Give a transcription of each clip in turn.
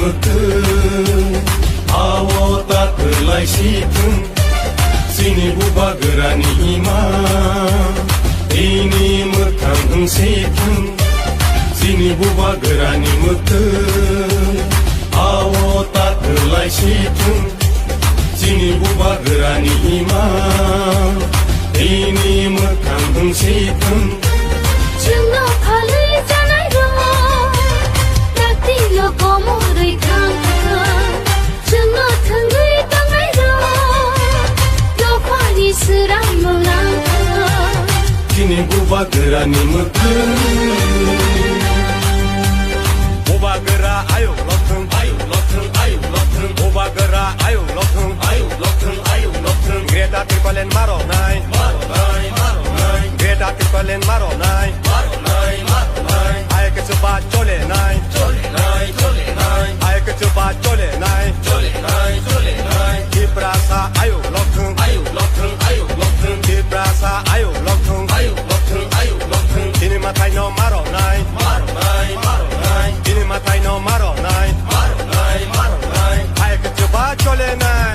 मोखो आव ताखोलाय सिथों जोंनि बुबा गोरानि इमा इनि मोखां होंसेथों जोंनि बुबा गोरानि मोखो आव ताखोलाय सिथों जोंनि बुबा गोरानि इमा इनि मोखां होंसेथों जोंनाव फालो जानाय दङ दाख्लैल' गमरै थांखो जोंनाव थोंगै दांनाय दङ दफानि सोरां मोलांखो जोंनि बुबा गोरानि मोखो बुबा गोरा आयौ लथों आयौ लथों आयौ लथों बुबा गोरा आयौ लथों आयौ लथों आयौ लथों ग्रेटा ट्रिपलेन मारनाय ग्रेटा ट्रिपलेन मारनाय आयके सोबा चलेनाय आयके सोबा चलेनाय दिप्रासा आयौ लथों दिप्रासा आयौ लथों दिनै माथाय न मारनाय दिनै माथाय न मारनाय आयके सोबा चलेनाय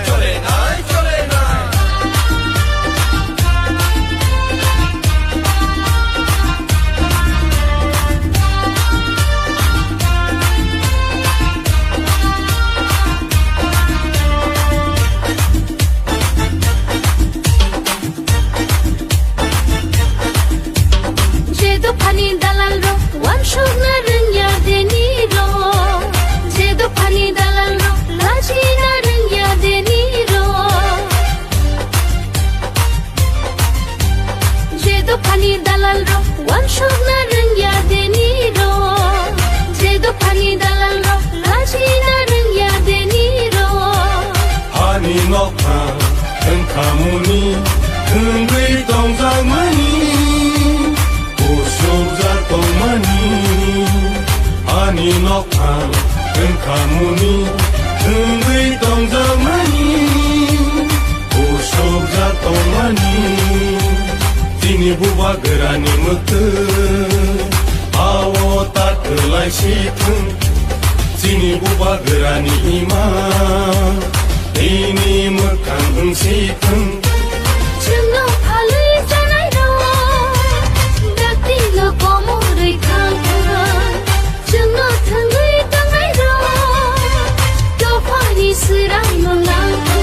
Pani dalal ro, wan shuk na rengya deni ro. Jedo pani dalal ro, laji na rengya deni ro. Jedo pani dalal ro, wan shuk na rengya deni ro. Jedo pani dalal ro, laji na rengya deni ro. Pani nokha, tengkamuni, tengui tongzangmani. Ani nokang tengkamuni tengui tongzamani usuk jatomani Dini buba gerani mokhö awo takhölaय सिथों Dini buba gerani ima Dini मोखां होंसेथों जोंनाव फालो जानाय दङ दाख्लैल' गमरै थांखो जोंनाव थोंगै दांनाय दङ दफानि सोरां मोलांखो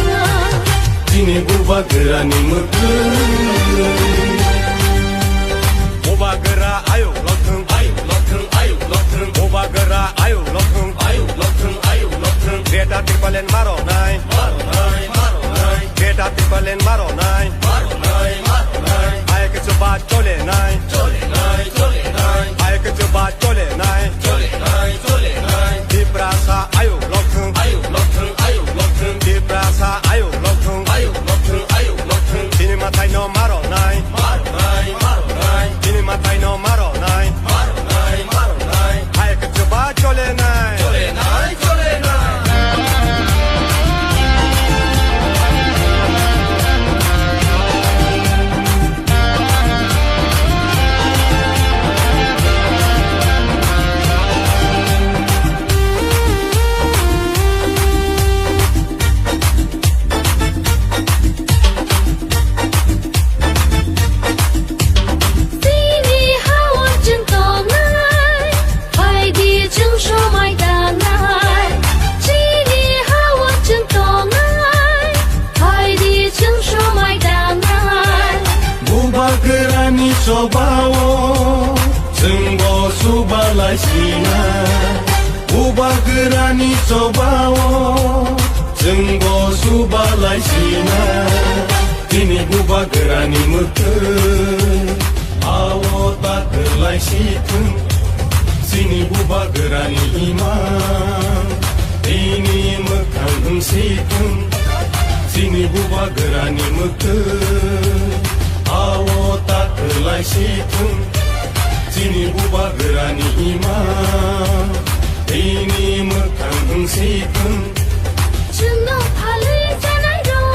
Dini buba gerani मोखो बुबा गोरा आयौ लथों बुबा गोरा आयौ लथों ग्रेटा ट्रिपलेन मारनाय ग्रेटा ट्रिपलेन मारनाय आयके सोबा चलेनाय आयके सोबा चलेनाय दिप्रासा आयौ लथों दिप्रासा आयौ लथों दिनै माथाय न मारनाय दिनै माथाय न मारनाय आयके सोबा चलेनाय Sobawo जोंबो सुबालाय सिना बुबा गोरानि sobawo जोंबो सुबालाय सिना दिनै बुबा गोरानि मोखो आव ताखोलाय सिथों जोंनि बुबा गोरानि इमा इनि मोखां होंसेथों जोंनि बुबा गोरानि मोखो आव ताखोलाय सिथों जोंनि बुबा गोरानि इमा इनि मोखां होंसेथों जोंनाव फालो जानाय दङ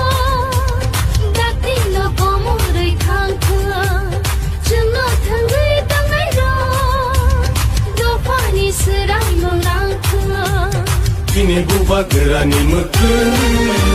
दाख्लैल' गमरै थांखो जोंनाव थोंगै दांनाय दङ दफानि सोरां मोलांखो bagerani meken